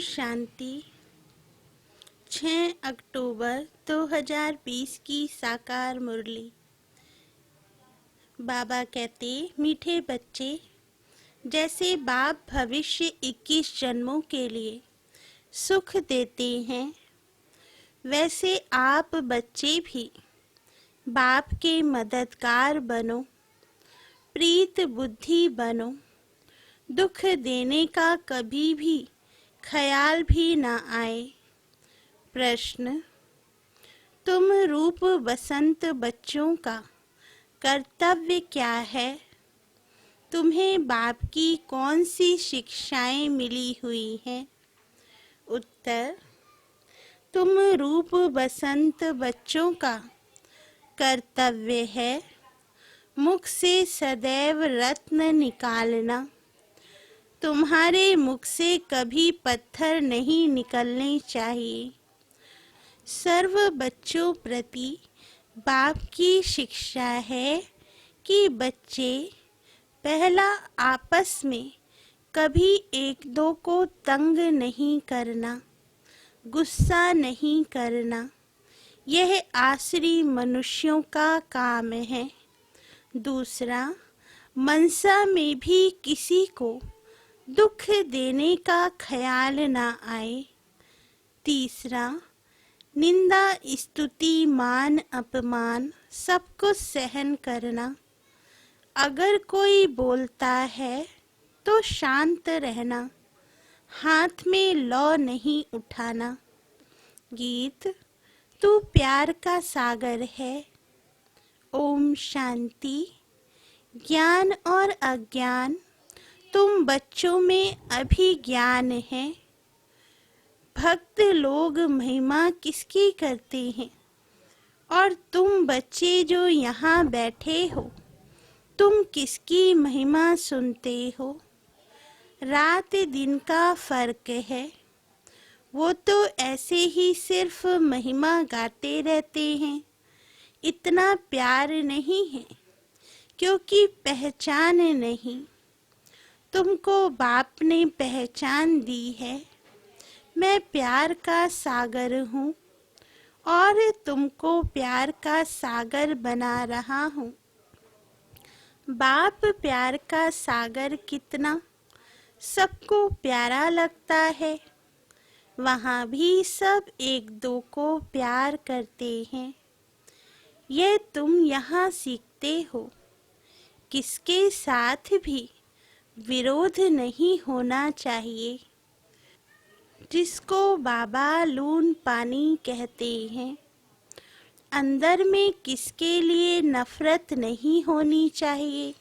शांति। 6 अक्टूबर 2020 की साकार मुरली। बाबा कहते, मीठे बच्चे, जैसे बाप भविष्य 21 जन्मों के लिए सुख देते हैं, वैसे आप बच्चे भी बाप के मददगार बनो, प्रीत बुद्धि बनो। दुख देने का कभी भी ख्याल भी ना आए। प्रश्न: तुम रूप बसंत बच्चों का कर्तव्य क्या है? तुम्हें बाप की कौन सी शिक्षाएं मिली हुई हैं? उत्तर: तुम रूप बसंत बच्चों का कर्तव्य है मुख से सदैव रत्न निकालना। तुम्हारे मुख से कभी पत्थर नहीं निकलने चाहिए। सर्व बच्चों प्रति बाप की शिक्षा है कि बच्चे पहला आपस में कभी एक दो को तंग नहीं करना, गुस्सा नहीं करना। यह आसरी मनुष्यों का काम है। दूसरा, मनसा में भी किसी को दुख देने का ख्याल ना आए। तीसरा, निंदा स्तुति मान अपमान सब कुछ सहन करना। अगर कोई बोलता है तो शांत रहना, हाथ में लौ नहीं उठाना। गीत: तू प्यार का सागर है। ओम शांति। ज्ञान और अज्ञान, तुम बच्चों में अभी ज्ञान है। भक्त लोग महिमा किसकी करते हैं? और तुम बच्चे जो यहाँ बैठे हो, तुम किसकी महिमा सुनते हो? रात दिन का फर्क है। वो तो ऐसे ही सिर्फ महिमा गाते रहते हैं। इतना प्यार नहीं है, क्योंकि पहचान नहीं। तुमको बाप ने पहचान दी है। मैं प्यार का सागर हूँ और तुमको प्यार का सागर बना रहा हूँ। बाप प्यार का सागर कितना सबको प्यारा लगता है। वहाँ भी सब एक दो को प्यार करते हैं। ये तुम यहाँ सीखते हो। किसके साथ भी विरोध नहीं होना चाहिए। जिसको बाबा लून पानी कहते हैं, अंदर में किसके लिए नफरत नहीं होनी चाहिए।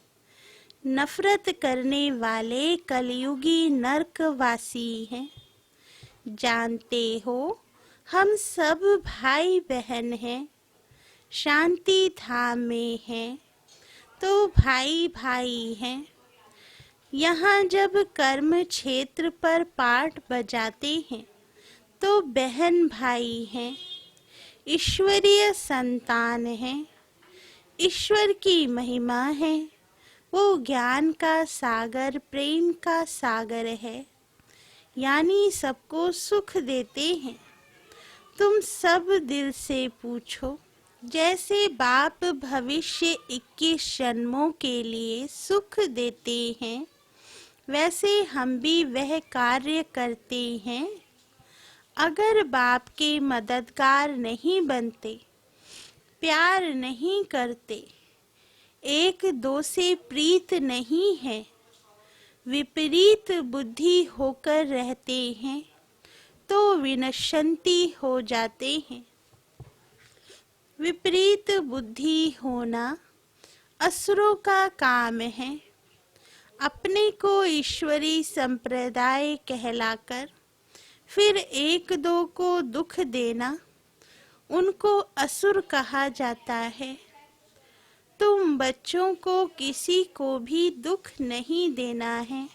नफरत करने वाले कलयुगी नरकवासी हैं। जानते हो, हम सब भाई बहन हैं। शांति धाम में हैं तो भाई भाई हैं। यहाँ जब कर्म क्षेत्र पर पाठ बजाते हैं तो बहन भाई हैं, ईश्वरीय संतान हैं। ईश्वर की महिमा है। वो ज्ञान का सागर, प्रेम का सागर है, यानी सबको सुख देते हैं। तुम सब दिल से पूछो, जैसे बाप भविष्य 21 जन्मों के लिए सुख देते हैं, वैसे हम भी वह कार्य करते हैं। अगर बाप के मददगार नहीं बनते, प्यार नहीं करते, एक दो से प्रीत नहीं है, विपरीत बुद्धि होकर रहते हैं, तो विनश्यंती हो जाते हैं। विपरीत बुद्धि होना असुरों का काम है। अपने को ईश्वरी संप्रदाय कहलाकर फिर एक दो को दुख देना, उनको असुर कहा जाता है। तुम बच्चों को किसी को भी दुख नहीं देना है।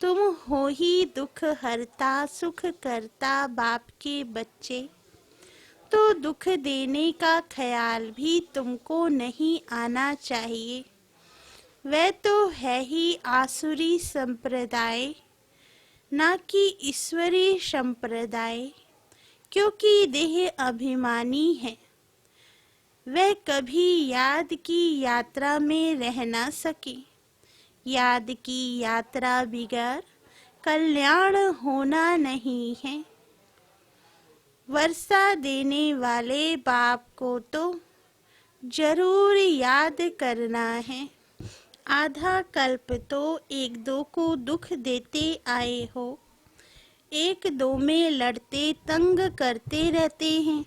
तुम हो ही दुख हरता, सुख करता बाप के बच्चे, तो दुख देने का ख्याल भी तुमको नहीं आना चाहिए। वह तो है ही आसुरी संप्रदाय। ना कि ईश्वरीय संप्रदाय, क्योंकि देह अभिमानी है। वह कभी याद की यात्रा में रह ना सके। याद की यात्रा बिगैर कल्याण होना नहीं है। वर्षा देने वाले बाप को तो जरूर याद करना है। आधा कल्प तो एक दो को दुख देते आए हो, एक दो में लड़ते तंग करते रहते हैं।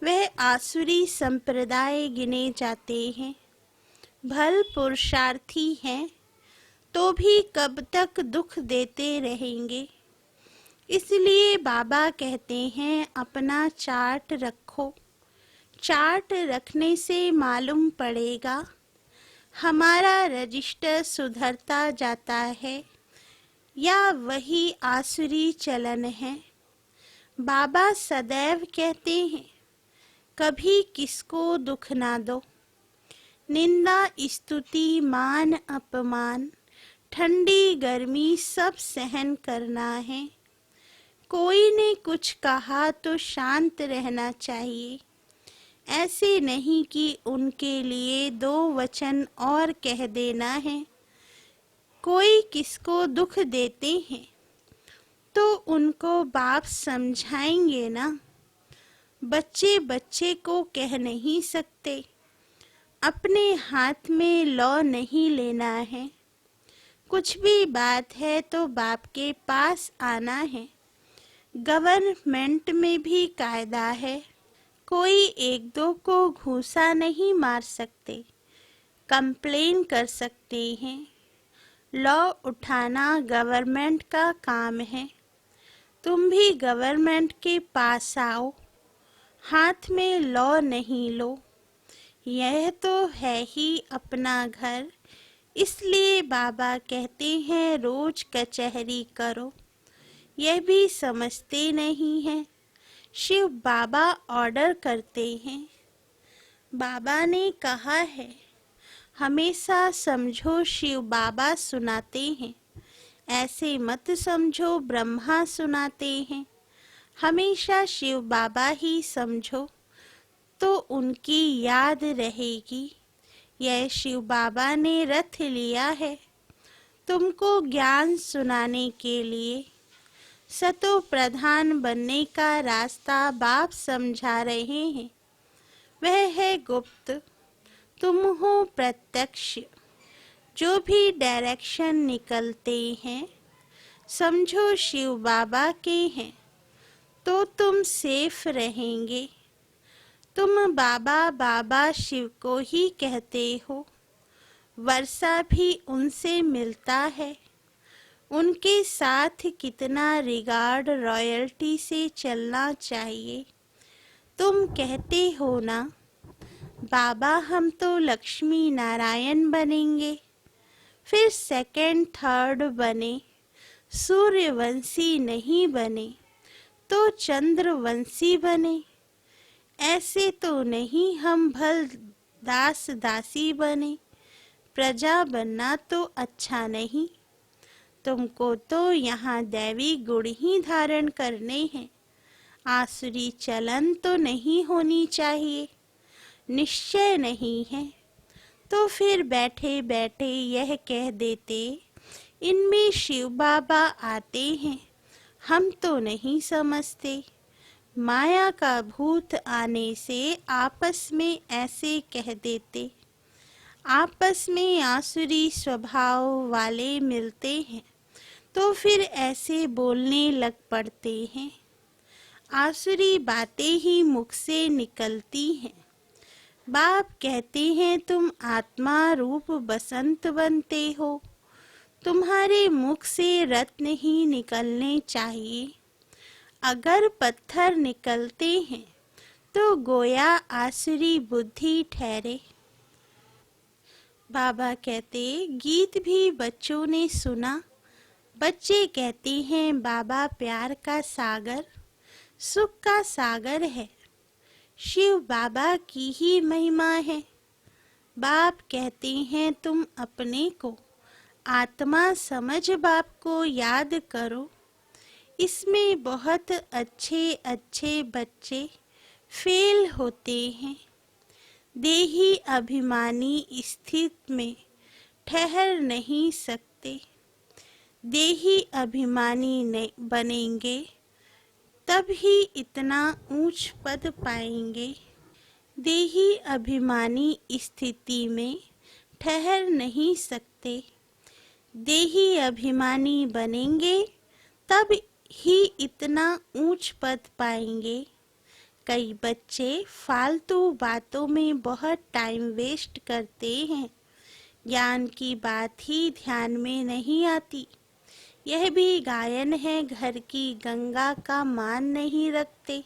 वह आसुरी संप्रदाय गिने जाते हैं। भल पुरुषार्थी हैं तो भी कब तक दुख देते रहेंगे। इसलिए बाबा कहते हैं अपना चार्ट रखो। चार्ट रखने से मालूम पड़ेगा हमारा रजिस्टर सुधरता जाता है या वही आसुरी चलन है। बाबा सदैव कहते हैं कभी किसको दुख ना दो। निंदा स्तुति मान अपमान ठंडी गर्मी सब सहन करना है। कोई ने कुछ कहा तो शांत रहना चाहिए। ऐसे नहीं कि उनके लिए दो वचन और कह देना है। कोई किसको दुख देते हैं तो उनको बाप समझाएंगे ना। बच्चे बच्चे को कह नहीं सकते। अपने हाथ में लॉ नहीं लेना है। कुछ भी बात है तो बाप के पास आना है। गवर्नमेंट में भी कायदा है। कोई एक दो को घूसा नहीं मार सकते। कंप्लेन कर सकते हैं। लॉ उठाना गवर्नमेंट का काम है। तुम भी गवर्नमेंट के पास आओ। हाथ में लॉ नहीं लो। यह तो है ही अपना घर। इसलिए बाबा कहते हैं रोज कचहरी करो। यह भी समझते नहीं हैं। शिव बाबा ऑर्डर करते हैं। बाबा ने कहा है हमेशा समझो शिव बाबा सुनाते हैं। ऐसे मत समझो ब्रह्मा सुनाते हैं। हमेशा शिव बाबा ही समझो तो उनकी याद रहेगी। यह शिव बाबा ने रथ लिया है तुमको ज्ञान सुनाने के लिए। सतो प्रधान बनने का रास्ता बाप समझा रहे हैं। वह है गुप्त, तुम हो प्रत्यक्ष। जो भी डायरेक्शन निकलते हैं समझो शिव बाबा के हैं तो तुम सेफ रहेंगे। तुम बाबा बाबा शिव को ही कहते हो। वर्षा भी उनसे मिलता है। उनके साथ कितना रिगार्ड रॉयल्टी से चलना चाहिए। तुम कहते हो ना बाबा हम तो लक्ष्मी नारायण बनेंगे। फिर सेकंड थर्ड बने। सूर्यवंशी नहीं बने तो चंद्रवंशी बने। ऐसे तो नहीं हम भल दास दासी बने। प्रजा बनना तो अच्छा नहीं। तुमको तो यहाँ दैवी गुण ही धारण करने हैं। आसुरी चलन तो नहीं होनी चाहिए। निश्चय नहीं है तो फिर बैठे बैठे यह कह देते इनमें शिव बाबा आते हैं। हम तो नहीं समझते। माया का भूत आने से आपस में ऐसे कह देते। आपस में आसुरी स्वभाव वाले मिलते हैं तो फिर ऐसे बोलने लग पड़ते हैं। आसुरी बातें ही मुख से निकलती हैं। बाप कहते हैं तुम आत्मा रूप बसंत बनते हो। तुम्हारे मुख से रत्न ही निकलने चाहिए। अगर पत्थर निकलते हैं तो गोया आसुरी बुद्धि ठहरे। बाबा कहते गीत भी बच्चों ने सुना। बच्चे कहते हैं बाबा प्यार का सागर सुख का सागर है। शिव बाबा की ही महिमा है। बाप कहते हैं तुम अपने को आत्मा समझ बाप को याद करो। इसमें बहुत अच्छे अच्छे बच्चे फेल होते हैं। देही अभिमानी स्थिति में ठहर नहीं सकते। देही अभिमानी बनेंगे तब ही इतना ऊंच पद पाएंगे। देही अभिमानी स्थिति में ठहर नहीं सकते। देही अभिमानी बनेंगे तब ही इतना ऊंच पद पाएंगे। कई बच्चे फालतू बातों में बहुत टाइम वेस्ट करते हैं। ज्ञान की बात ही ध्यान में नहीं आती। यह भी गायन है, घर की गंगा का मान नहीं रखते।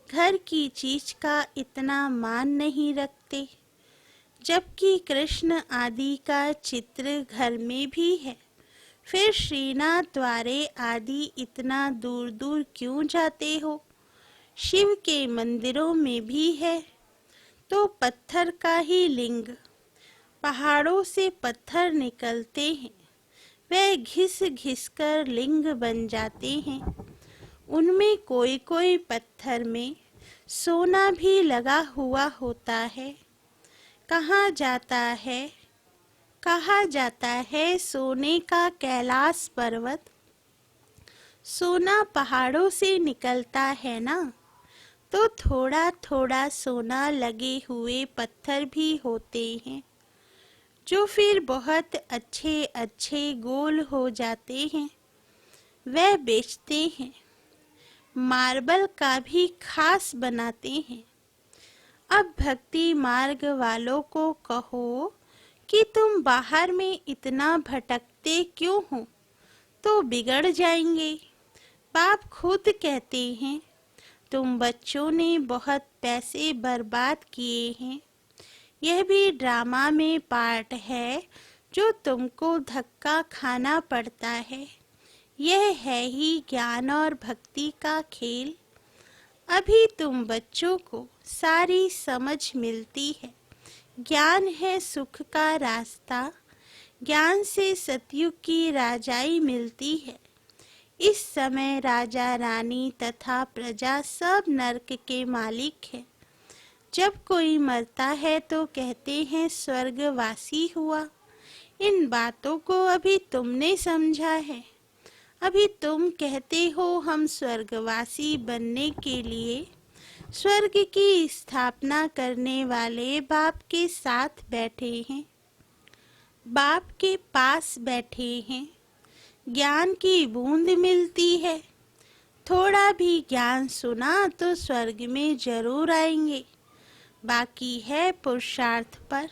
घर की चीज का इतना मान नहीं रखते, जबकि कृष्ण आदि का चित्र घर में भी है। फिर श्रीनाथ द्वारे आदि इतना दूर दूर क्यों जाते हो? शिव के मंदिरों में भी है तो पत्थर का ही लिंग। पहाड़ों से पत्थर निकलते हैं, वे घिस घिस कर लिंग बन जाते हैं। उनमें कोई कोई पत्थर में सोना भी लगा हुआ होता है। कहा जाता है सोने का कैलाश पर्वत। सोना पहाड़ों से निकलता है ना, तो थोड़ा थोड़ा सोना लगे हुए पत्थर भी होते हैं, जो फिर बहुत अच्छे अच्छे गोल हो जाते हैं। वह बेचते हैं, मार्बल का भी खास बनाते हैं। अब भक्ति मार्ग वालों को कहो कि तुम बाहर में इतना भटकते क्यों हो, तो बिगड़ जाएंगे। बाप खुद कहते हैं, तुम बच्चों ने बहुत पैसे बर्बाद किए हैं। यह भी ड्रामा में पार्ट है जो तुमको धक्का खाना पड़ता है। यह है ही ज्ञान और भक्ति का खेल। अभी तुम बच्चों को सारी समझ मिलती है। ज्ञान है सुख का रास्ता। ज्ञान से सतयुग की राजाई मिलती है। इस समय राजा रानी तथा प्रजा सब नरक के मालिक है। जब कोई मरता है तो कहते हैं स्वर्गवासी हुआ। इन बातों को अभी तुमने समझा है। अभी तुम कहते हो हम स्वर्गवासी बनने के लिए स्वर्ग की स्थापना करने वाले बाप के साथ बैठे हैं, बाप के पास बैठे हैं। ज्ञान की बूंद मिलती है। थोड़ा भी ज्ञान सुना तो स्वर्ग में जरूर आएंगे। बाकी है पुरुषार्थ पर।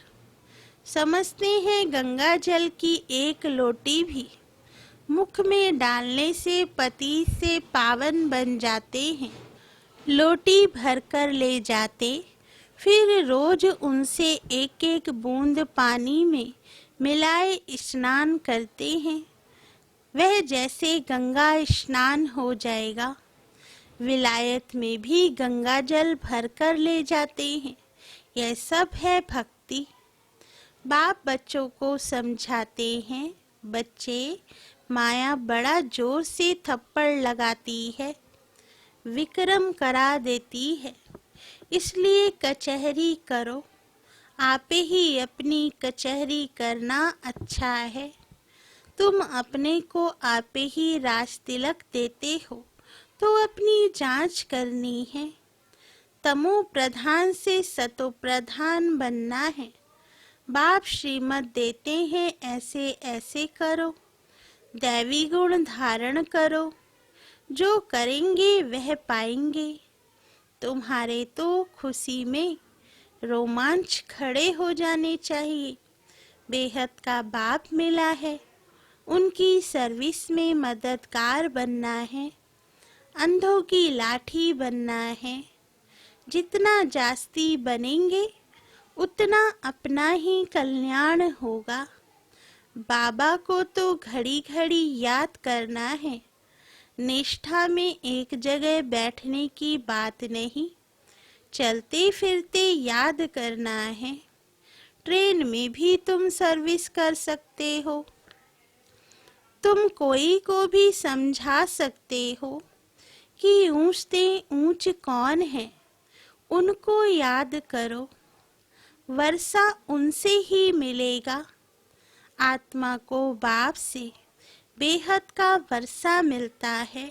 समझते हैं गंगा जल की एक लोटी भी मुख में डालने से पति से पावन बन जाते हैं। लोटी भरकर ले जाते, फिर रोज उनसे एक एक बूंद पानी में मिलाए स्नान करते हैं। वह जैसे गंगा स्नान हो जाएगा। विलायत में भी गंगा जल भरकर ले जाते हैं। यह सब है भक्ति। बाप बच्चों को समझाते हैं, बच्चे माया बड़ा जोर से थप्पड़ लगाती है, विक्रम करा देती है। इसलिए कचहरी करो। आपे ही अपनी कचहरी करना अच्छा है। तुम अपने को आपे ही राज तिलक देते हो तो अपनी जांच करनी है। तमो प्रधान से सतो प्रधान बनना है। बाप श्रीमत देते हैं ऐसे ऐसे करो। दैवी गुण धारण करो। जो करेंगे वह पाएंगे। तुम्हारे तो खुशी में रोमांच खड़े हो जाने चाहिए। बेहद का बाप मिला है, उनकी सर्विस में मददगार बनना है। अंधों की लाठी बनना है। जितना जास्ती बनेंगे उतना अपना ही कल्याण होगा। बाबा को तो घड़ी घड़ी याद करना है। निष्ठा में एक जगह बैठने की बात नहीं, चलते फिरते याद करना है। ट्रेन में भी तुम सर्विस कर सकते हो। तुम कोई को भी समझा सकते हो कि ऊंच से ऊंच कौन है, उनको याद करो, वर्षा उनसे ही मिलेगा। आत्मा को बाप से बेहद का वर्षा मिलता है।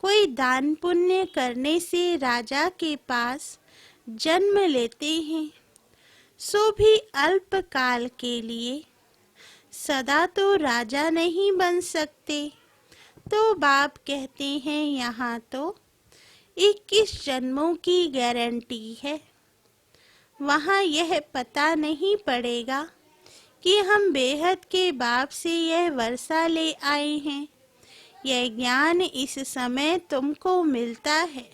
कोई दान पुण्य करने से राजा के पास जन्म लेते हैं, सो भी अल्प काल के लिए, सदा तो राजा नहीं बन सकते। तो बाप कहते हैं यहाँ तो 21 जन्मों की गारंटी है। वहाँ यह पता नहीं पड़ेगा कि हम बेहद के बाप से यह वर्षा ले आए हैं। यह ज्ञान इस समय तुमको मिलता है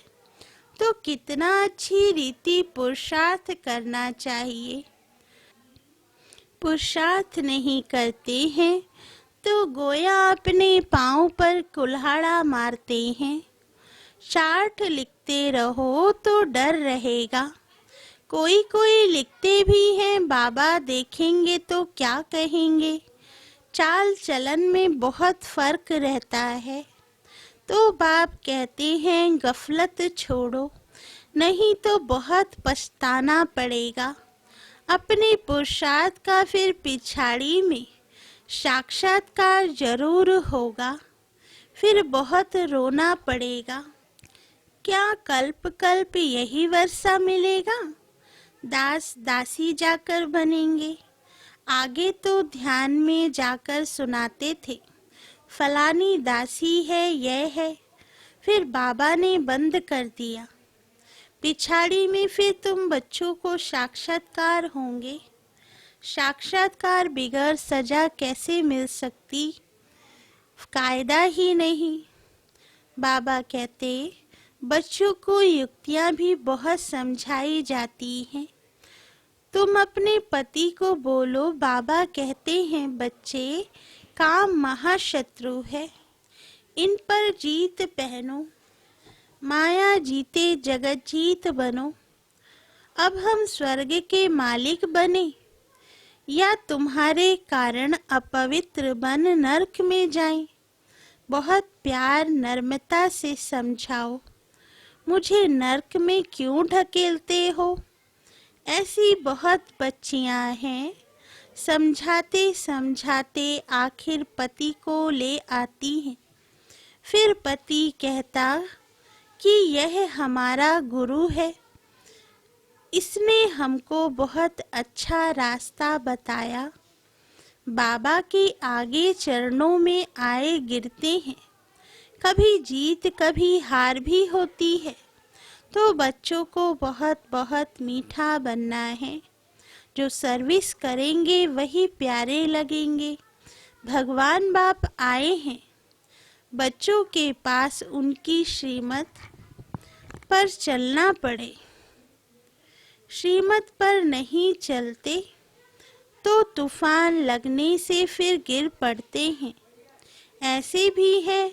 तो कितना अच्छी रीति पुरुषार्थ करना चाहिए। पुरुषार्थ नहीं करते हैं तो गोया अपने पाँव पर कुल्हाड़ा मारते हैं। चार्ट लिखते रहो तो डर रहेगा। कोई कोई लिखते भी हैं, बाबा देखेंगे तो क्या कहेंगे। चाल चलन में बहुत फर्क रहता है। तो बाप कहते हैं गफलत छोड़ो, नहीं तो बहुत पछताना पड़ेगा। अपने पुरुषार्थ का फिर पिछाड़ी में साक्षात्कार जरूर होगा, फिर बहुत रोना पड़ेगा। क्या कल्प कल्प यही वर्षा मिलेगा? दास दासी जाकर बनेंगे। आगे तो ध्यान में जाकर सुनाते थे, फलानी दासी है, यह है। फिर बाबा ने बंद कर दिया। पिछाड़ी में फिर तुम बच्चों को साक्षात्कार होंगे। साक्षात्कार बिगैर सजा कैसे मिल सकती? कायदा ही नहीं। बाबा कहते बच्चों को युक्तियाँ भी बहुत समझाई जाती हैं। तुम अपने पति को बोलो, बाबा कहते हैं बच्चे, काम महाशत्रु है, इन पर जीत पहनो, माया जीते जगत जीत बनो। अब हम स्वर्ग के मालिक बने या तुम्हारे कारण अपवित्र बन नरक में जाएं? बहुत प्यार नम्रता से समझाओ, मुझे नरक में क्यों ढकेलते हो? ऐसी बहुत बच्चियां हैं, समझाते समझाते आखिर पति को ले आती हैं। फिर पति कहता कि यह हमारा गुरु है, इसने हमको बहुत अच्छा रास्ता बताया। बाबा के आगे चरणों में आए गिरते हैं। कभी जीत कभी हार भी होती है। तो बच्चों को बहुत बहुत मीठा बनना है। जो सर्विस करेंगे वही प्यारे लगेंगे। भगवान बाप आए हैं, बच्चों के पास उनकी श्रीमत पर चलना पड़े। श्रीमत पर नहीं चलते तो तूफान लगने से फिर गिर पड़ते हैं। ऐसे भी है,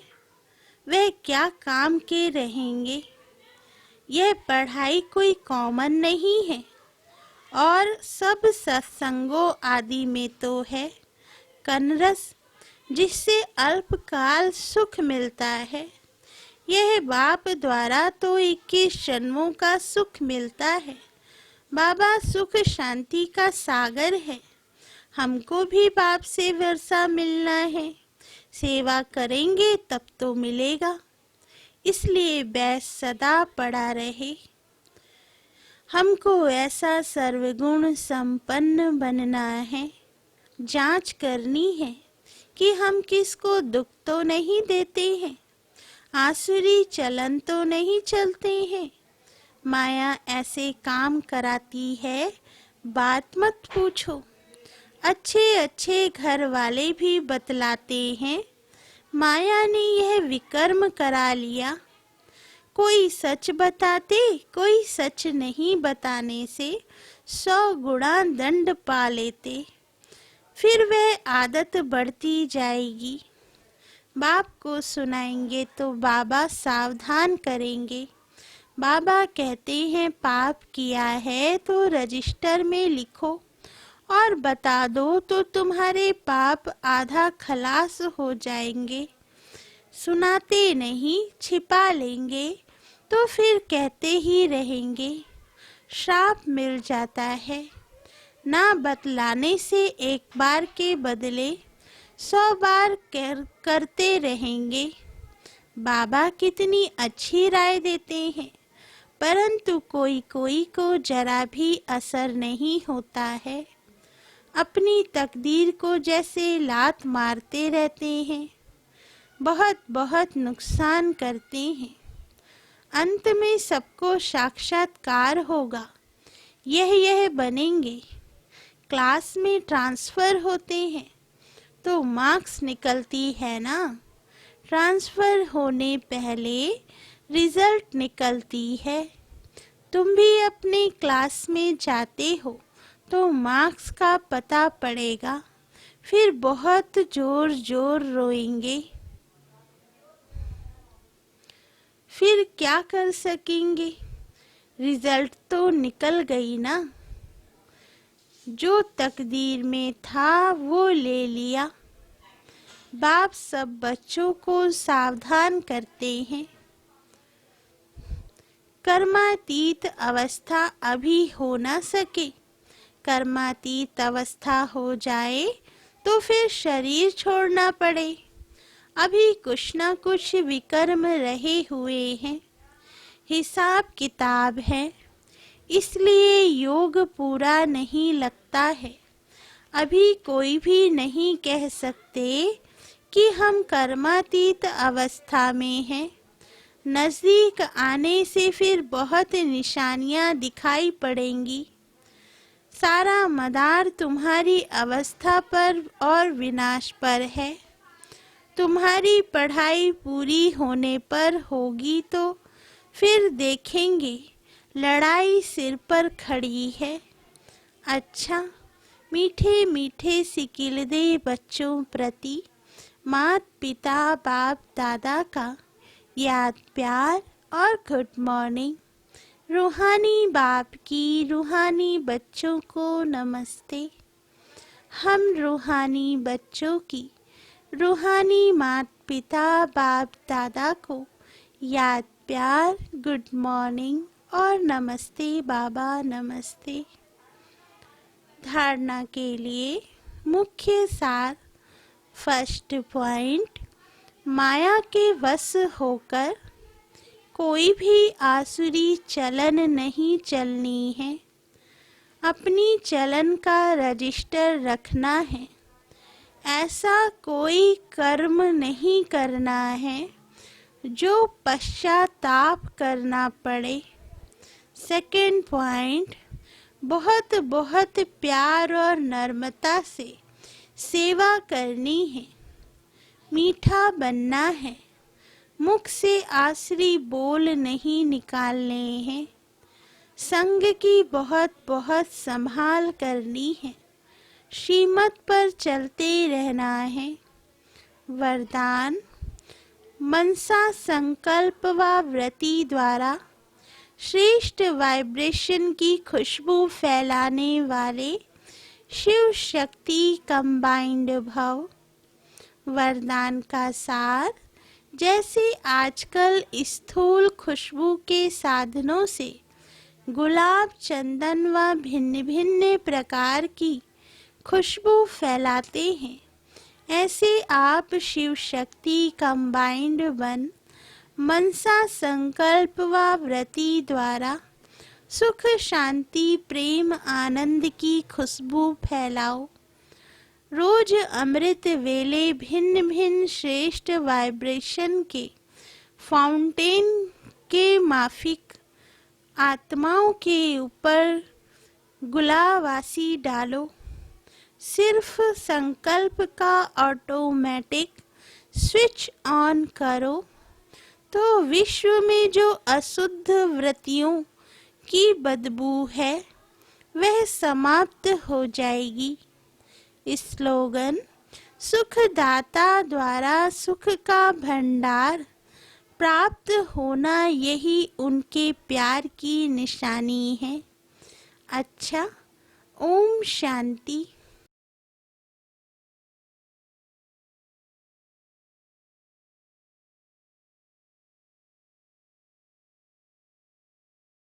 वह क्या काम के रहेंगे। यह पढ़ाई कोई कॉमन नहीं है और सब सत्संगों आदि में तो है कनरस, जिससे अल्पकाल सुख मिलता है। यह बाप द्वारा तो 21 जन्मों का सुख मिलता है। बाबा सुख शांति का सागर है। हमको भी बाप से वर्षा मिलना है। सेवा करेंगे तब तो मिलेगा, इसलिए बैस सदा पड़ा रहे। हमको ऐसा सर्वगुण संपन्न बनना है। जांच करनी है कि हम किसको दुख तो नहीं देते हैं, आसुरी चलन तो नहीं चलते हैं। माया ऐसे काम कराती है, बात मत पूछो। अच्छे अच्छे घर वाले भी बतलाते हैं, माया ने यह विकर्म करा लिया। कोई सच बताते, कोई सच नहीं बताने से 100 गुणा दंड पा लेते। फिर वह आदत बढ़ती जाएगी। बाप को सुनाएंगे तो बाबा सावधान करेंगे। बाबा कहते हैं पाप किया है तो रजिस्टर में लिखो और बता दो तो तुम्हारे पाप आधा खलास हो जाएंगे। सुनाते नहीं, छिपा लेंगे तो फिर कहते ही रहेंगे। श्राप मिल जाता है। ना बतलाने से एक बार के बदले 100 बार करते रहेंगे। बाबा कितनी अच्छी राय देते हैं, परंतु कोई कोई को जरा भी असर नहीं होता है। अपनी तकदीर को जैसे लात मारते रहते हैं, बहुत बहुत नुकसान करते हैं। अंत में सबको साक्षात्कार होगा, यह बनेंगे। क्लास में ट्रांसफर होते हैं तो मार्क्स निकलती है ना। ट्रांसफर होने पहले रिजल्ट निकलती है। तुम भी अपने क्लास में जाते हो तो मार्क्स का पता पड़ेगा, फिर बहुत जोर जोर रोएंगे। फिर क्या कर सकेंगे, रिजल्ट तो निकल गई ना। जो तकदीर में था वो ले लिया। बाप सब बच्चों को सावधान करते हैं। कर्मातीत अवस्था अभी हो ना सके। कर्मातीत अवस्था हो जाए तो फिर शरीर छोड़ना पड़े। अभी कुछ ना कुछ विकर्म रहे हुए हैं, हिसाब किताब है, इसलिए योग पूरा नहीं लगता है। अभी कोई भी नहीं कह सकते कि हम कर्मातीत अवस्था में हैं। नजदीक आने से फिर बहुत निशानियां दिखाई पड़ेंगी। सारा मदार तुम्हारी अवस्था पर और विनाश पर है। तुम्हारी पढ़ाई पूरी होने पर होगी तो फिर देखेंगे लड़ाई सिर पर खड़ी है। अच्छा, मीठे मीठे सिकिलदे बच्चों प्रति मात पिता बाप दादा का याद प्यार और गुड मॉर्निंग। रूहानी बाप की रूहानी बच्चों को नमस्ते। हम रूहानी बच्चों की रूहानी मात पिता बाप दादा को याद प्यार, गुड मॉर्निंग और नमस्ते बाबा नमस्ते। धारणा के लिए मुख्य सार। फर्स्ट पॉइंट, माया के वश होकर कोई भी आसुरी चलन नहीं चलनी है। अपनी चलन का रजिस्टर रखना है। ऐसा कोई कर्म नहीं करना है जो पश्चाताप करना पड़े। सेकंड पॉइंट, बहुत बहुत प्यार और नम्रता से सेवा करनी है। मीठा बनना है। मुख से आसरी बोल नहीं निकालने हैं। संग की बहुत बहुत संभाल करनी है। श्रीमत पर चलते रहना है। वरदान, मनसा संकल्प व व्रति द्वारा श्रेष्ठ वाइब्रेशन की खुशबू फैलाने वाले शिव शक्ति कंबाइंड भव। वरदान का सार, जैसे आजकल स्थूल खुशबू के साधनों से गुलाब, चंदन व भिन्न भिन्न प्रकार की खुशबू फैलाते हैं, ऐसे आप शिव शक्ति कंबाइंड वन मनसा संकल्प व व्रति द्वारा सुख शांति प्रेम आनंद की खुशबू फैलाओ। रोज अमृत वेले भिन्न भिन्न श्रेष्ठ वाइब्रेशन के फाउंटेन के माफिक आत्माओं के ऊपर गुलावासी डालो। सिर्फ संकल्प का ऑटोमेटिक स्विच ऑन करो तो विश्व में जो अशुद्ध वृत्तियों की बदबू है वह समाप्त हो जाएगी। स्लोगन, सुखदाता द्वारा सुख का भंडार प्राप्त होना यही उनके प्यार की निशानी है। अच्छा, ओम शांति।